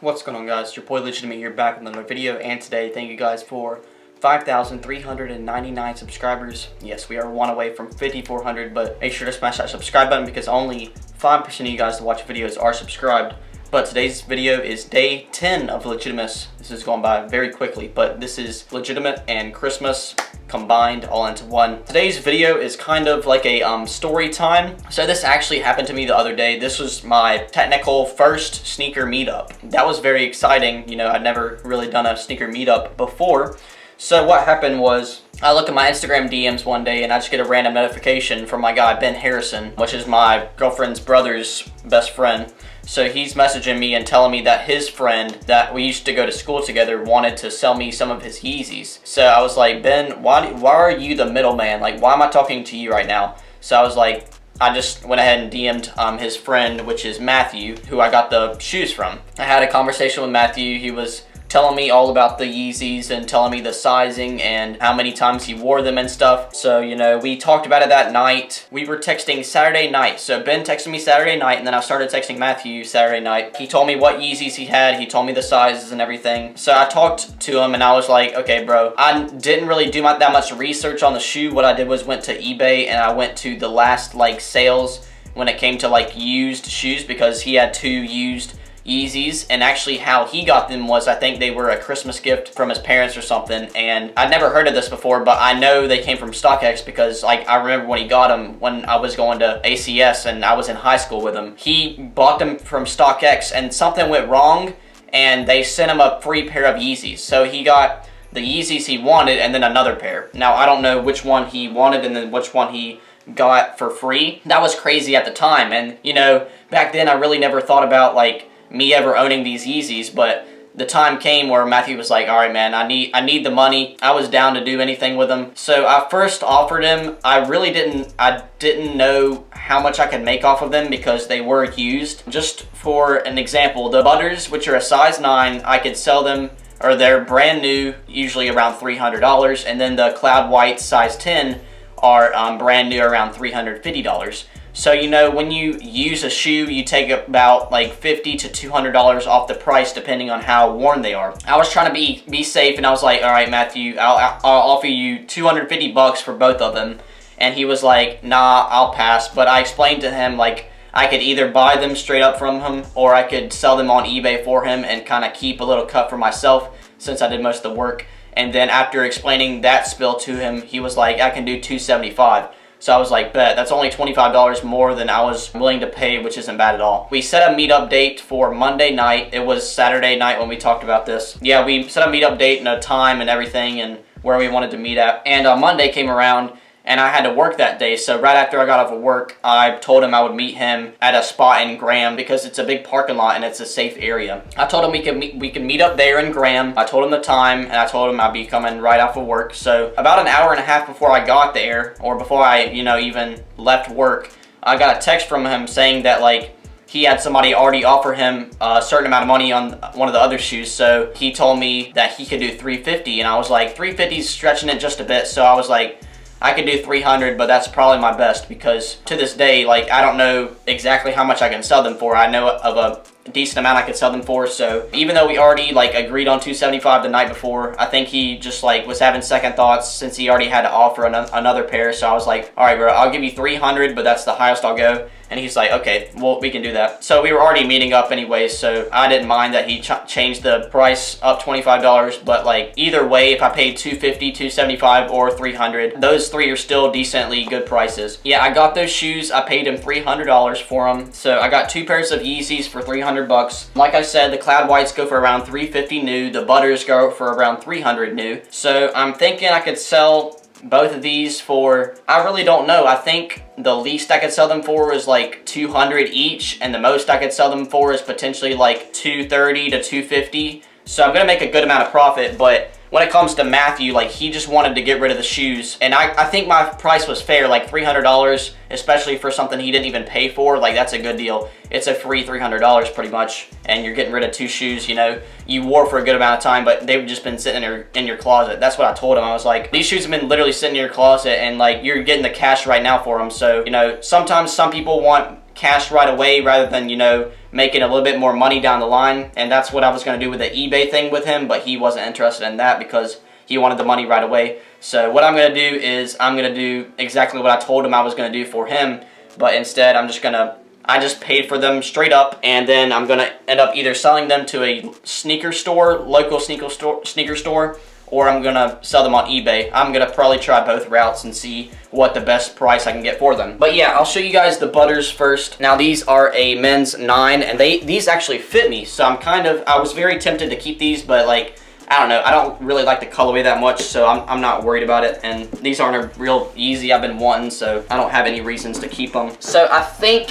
What's going on, guys? It's your boy Legitimate here, back with another video, and today thank you guys for 5,399 subscribers. Yes, we are one away from 5,400, but make sure to smash that subscribe button because only 5% of you guys that watch videos are subscribed. But today's video is day 10 of Legitimas. This is going by very quickly, but this is Legitimate and Christmas combined all into one. Today's video is kind of like a story time. So this actually happened to me the other day. This was my technical first sneaker meetup. That was very exciting. You know, I'd never really done a sneaker meetup before. So what happened was, I look at my Instagram DMs one day and I just get a random notification from my guy Ben Harrison, which is my girlfriend's brother's best friend. So he's messaging me and telling me that his friend that we used to go to school together wanted to sell me some of his Yeezys. So I was like, Ben, why are you the middleman? Like, why am I talking to you right now? So I was like, I just went ahead and DM'd his friend, which is Matthew, who I got the shoes from. I had a conversation with Matthew. He was telling me all about the Yeezys and telling me the sizing and how many times he wore them and stuff. So, you know, we talked about it that night. We were texting Saturday night. So Ben texted me Saturday night and then I started texting Matthew Saturday night. He told me what Yeezys he had. He told me the sizes and everything. So I talked to him and I was like, okay, bro, I didn't really do that much research on the shoe. What I did was went to eBay and I went to the last like sales when it came to like used shoes because he had two used Yeezys, and actually how he got them was I think they were a Christmas gift from his parents or something, and I'd never heard of this before, but I know they came from StockX because like I remember when he got them when I was going to ACS and I was in high school with him. He bought them from StockX and something went wrong and they sent him a free pair of Yeezys. So he got the Yeezys he wanted and then another pair. Now I don't know which one he wanted and then which one he got for free. That was crazy at the time, and you know, back then I really never thought about like me ever owning these Yeezys, but the time came where Matthew was like, all right, man, I need the money. I was down to do anything with them. So I first offered him. I didn't know how much I could make off of them because they were used. Just for an example, the Butters, which are a size 9, I could sell them, or they're brand new, usually around $300, and then the Cloud White size 10 are brand new, around $350. So, you know, when you use a shoe, you take about like $50 to $200 off the price depending on how worn they are. I was trying to be safe, and I was like, all right, Matthew, I'll offer you $250 for both of them. And he was like, nah, I'll pass. But I explained to him, like, I could either buy them straight up from him or I could sell them on eBay for him and kind of keep a little cut for myself since I did most of the work. And then after explaining that spill to him, he was like, I can do $275. So I was like, bet, that's only $25 more than I was willing to pay, which isn't bad at all. We set a meetup date for Monday night. It was Saturday night when we talked about this. Yeah, we set a meetup date and a time and everything and where we wanted to meet at. And Monday came around and I had to work that day. So right after I got off of work, I told him I would meet him at a spot in Graham because it's a big parking lot and it's a safe area. I told him we could meet up there in Graham. I told him the time and I told him I'd be coming right off of work. So about an hour and a half before I got there, or before I, you know, even left work, I got a text from him saying that like he had somebody already offer him a certain amount of money on one of the other shoes. So he told me that he could do $350, and I was like, $350 is stretching it just a bit. So I was like, I could do $300, but that's probably my best because to this day, like, I don't know exactly how much I can sell them for. I know of a decent amount I could sell them for. So even though we already like agreed on $275 the night before, I think he just like was having second thoughts since he already had to offer another pair. So I was like, all right, bro, I'll give you $300, but that's the highest I'll go. And he's like, okay, well, we can do that. So we were already meeting up anyways, so I didn't mind that he changed the price up $25, but like either way, if I paid $250, $275, or $300, those three are still decently good prices. Yeah, I got those shoes. I paid him $300 for them. So I got two pairs of Yeezys for $300. Like I said, the Cloud Whites go for around $350 new. The Butters go for around $300 new. So I'm thinking I could sell both of these for, I really don't know. I think the least I could sell them for is like $200 each, and the most I could sell them for is potentially like $230 to $250. So I'm gonna make a good amount of profit, but when it comes to Matthew, like, he just wanted to get rid of the shoes, and I think my price was fair, like $300, especially for something he didn't even pay for. Like, that's a good deal. It's a free $300 pretty much, and you're getting rid of two shoes, you know, you wore for a good amount of time, but they've just been sitting in your closet. That's what I told him. I was like, these shoes have been literally sitting in your closet, and like, you're getting the cash right now for them. So, you know, sometimes some people want cash right away rather than, you know, making a little bit more money down the line. And that's what I was going to do with the eBay thing with him, but he wasn't interested in that because he wanted the money right away. So what I'm going to do is I'm going to do exactly what I told him I was going to do for him, but instead I just paid for them straight up, and then I'm going to end up either selling them to a sneaker store, local sneaker store, or I'm going to sell them on eBay. I'm going to probably try both routes and see what the best price I can get for them. But yeah, I'll show you guys the butters first. Now these are a men's 9, and these actually fit me, so I was very tempted to keep these, but like, I don't know, I don't really like the colorway that much, so I'm not worried about it. And these aren't a real Yeezy I've been wanting, so I don't have any reasons to keep them. So I think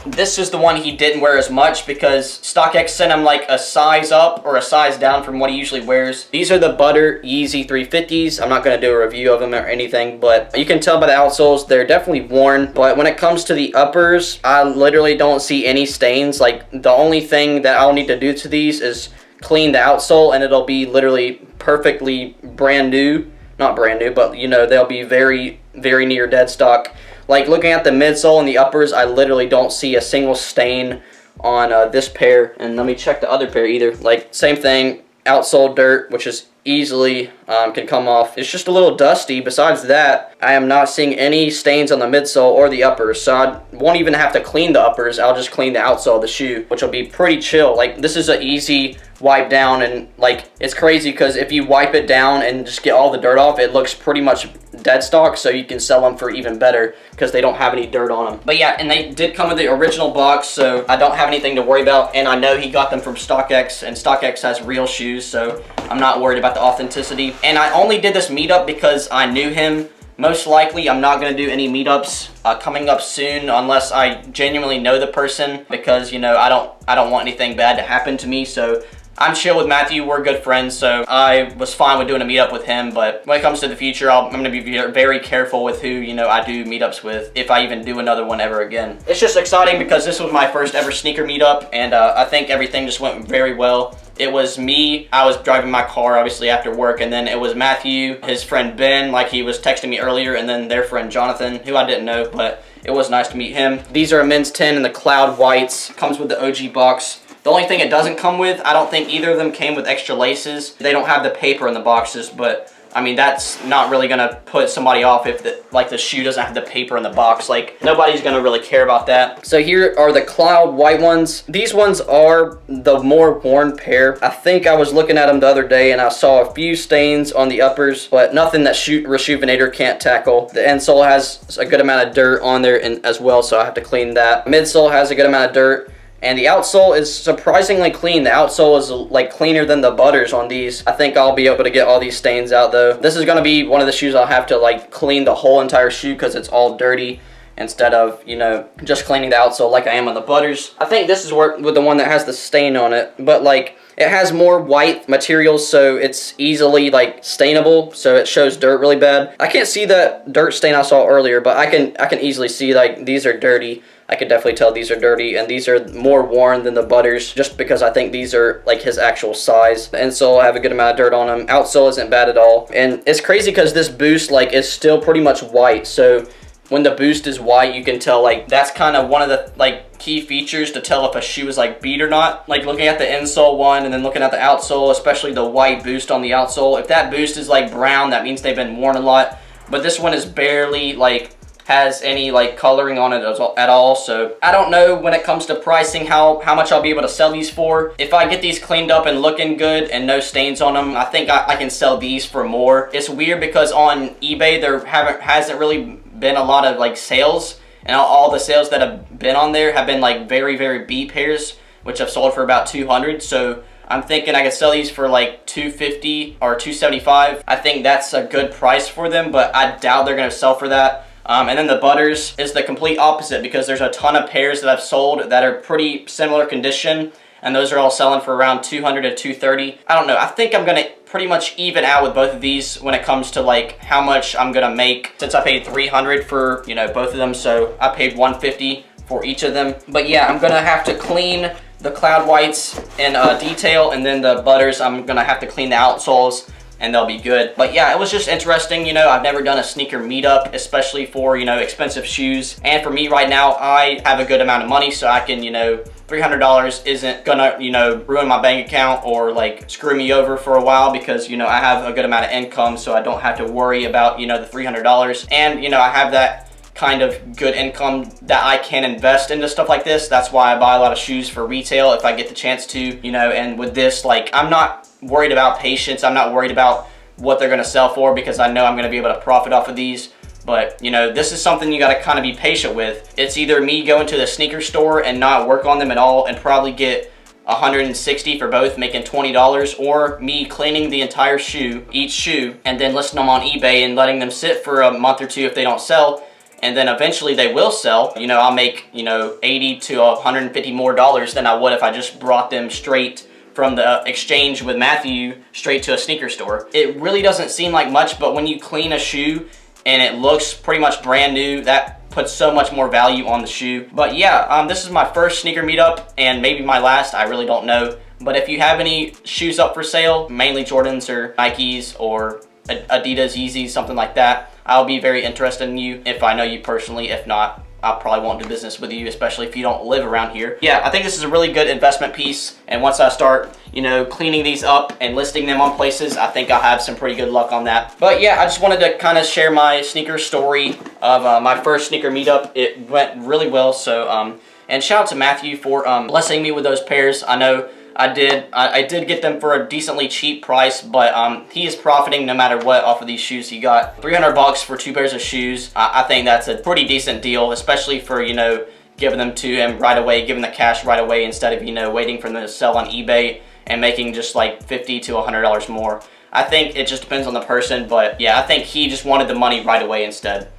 this is the one he didn't wear as much because StockX sent him like a size up or a size down from what he usually wears. These are the Butter Yeezy 350s. I'm not going to do a review of them or anything, but you can tell by the outsoles they're definitely worn. But when it comes to the uppers, I literally don't see any stains. Like, the only thing that I'll need to do to these is clean the outsole, and it'll be literally perfectly brand new. Not brand new, but you know, they'll be very, very near dead stock. Like, looking at the midsole and the uppers, I literally don't see a single stain on this pair. And let me check the other pair either. Like, same thing, outsole dirt, which is easily can come off. It's just a little dusty. Besides that, I am not seeing any stains on the midsole or the uppers, so I won't even have to clean the uppers. I'll just clean the outsole of the shoe, which will be pretty chill. Like, this is an easy wipe down, and like, it's crazy because if you wipe it down and just get all the dirt off, it looks pretty much dead stock, so you can sell them for even better because they don't have any dirt on them. But yeah, and they did come with the original box, so I don't have anything to worry about. And I know he got them from StockX, and StockX has real shoes, so I'm not worried about the authenticity. And I only did this meetup because I knew him. Most likely, I'm not going to do any meetups coming up soon unless I genuinely know the person, because, you know, I don't want anything bad to happen to me. So I'm chill with Matthew. We're good friends, so I was fine with doing a meetup with him. But when it comes to the future, I'm going to be very careful with who, you know, I do meetups with, if I even do another one ever again. It's just exciting because this was my first ever sneaker meetup, and I think everything just went very well. It was me, I was driving my car obviously after work, and then it was Matthew, his friend Ben, like he was texting me earlier, and then their friend Jonathan, who I didn't know, but it was nice to meet him. These are a men's 10 in the Cloud Whites. Comes with the OG box. The only thing it doesn't come with, I don't think either of them came with extra laces. They don't have the paper in the boxes, but I mean, that's not really gonna put somebody off if the shoe doesn't have the paper in the box. Like, nobody's gonna really care about that. So here are the Cloud White ones. These ones are the more worn pair. I think I was looking at them the other day and I saw a few stains on the uppers, but nothing that Reshoevn8r can't tackle. The insole has a good amount of dirt on there as well, so I have to clean that. Midsole has a good amount of dirt. And the outsole is surprisingly clean. The outsole is like cleaner than the butters on these. I think I'll be able to get all these stains out though. This is gonna be one of the shoes I'll have to like clean the whole entire shoe because it's all dirty, instead of, you know, just cleaning the outsole like I am on the butters. I think this is with the one that has the stain on it, but like, it has more white materials, so it's easily like stainable, so it shows dirt really bad. I can't see that dirt stain I saw earlier, but I can easily see like these are dirty. I can definitely tell these are dirty, and these are more worn than the butters just because I think these are like his actual size. The insole I have a good amount of dirt on them. Outsole isn't bad at all. And it's crazy because this boost like is still pretty much white, so when the boost is white, you can tell like that's kind of one of the like key features to tell if a shoe is like beat or not. Like looking at the insole one and then looking at the outsole, especially the white boost on the outsole. If that boost is like brown, that means they've been worn a lot. But this one is barely like has any like coloring on it at all. So I don't know when it comes to pricing how much I'll be able to sell these for. If I get these cleaned up and looking good and no stains on them, I think I can sell these for more. It's weird because on eBay there hasn't really been a lot of like sales, and all the sales that have been on there have been like very beat pairs, which I've sold for about 200. So I'm thinking I could sell these for like $250 or $275. I think that's a good price for them, but I doubt they're gonna sell for that. And then the butters is the complete opposite because there's a ton of pairs that I've sold that are pretty similar condition, and those are all selling for around $200 to $230. I don't know. I think I'm gonna pretty much even out with both of these when it comes to like how much I'm gonna make, since I paid $300 for, you know, both of them, so I paid $150 for each of them. But yeah, I'm gonna have to clean the Cloud Whites in detail, and then the butters I'm gonna have to clean the outsoles and they'll be good. But yeah, it was just interesting. You know, I've never done a sneaker meetup, especially for, you know, expensive shoes. And for me right now, I have a good amount of money, so I can, you know, $300 isn't gonna, you know, ruin my bank account or like screw me over for a while, because, you know, I have a good amount of income, so I don't have to worry about, you know, the $300. And, you know, I have that kind of good income that I can invest into stuff like this. That's why I buy a lot of shoes for retail if I get the chance to, you know. And with this, like, I'm not worried about patience. I'm not worried about what they're gonna sell for, because I know I'm gonna be able to profit off of these. But, you know, this is something you gotta kind of be patient with. It's either me going to the sneaker store and not work on them at all and probably get $160 for both, making $20, or me cleaning the entire shoe, each shoe, and then listing them on eBay and letting them sit for a month or two if they don't sell. And then eventually they will sell. You know, I'll make, you know, $80 to $150 more than I would if I just brought them straight from the exchange with Matthew straight to a sneaker store. It really doesn't seem like much, but when you clean a shoe and it looks pretty much brand new, that puts so much more value on the shoe. But yeah, this is my first sneaker meetup, and maybe my last, I really don't know. But if you have any shoes up for sale, mainly Jordans or Nikes or Adidas, Yeezy, something like that, I'll be very interested in you if I know you personally. If not, I probably won't do business with you, especially if you don't live around here. Yeah, I think this is a really good investment piece, and once I start, you know, cleaning these up and listing them on places, I think I'll have some pretty good luck on that. But yeah, I just wanted to kind of share my sneaker story of my first sneaker meetup. It went really well, so and shout out to Matthew for blessing me with those pairs. I know I did get them for a decently cheap price, but he is profiting no matter what off of these shoes. He got $300 for 2 pairs of shoes. I think that's a pretty decent deal, especially for, you know, giving them to him right away, giving the cash right away instead of, you know, waiting for them to sell on eBay and making just like $50 to $100 more. I think it just depends on the person, but yeah, I think he just wanted the money right away instead.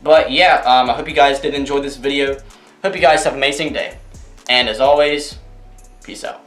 But yeah, I hope you guys did enjoy this video. Hope you guys have an amazing day. And as always, peace out.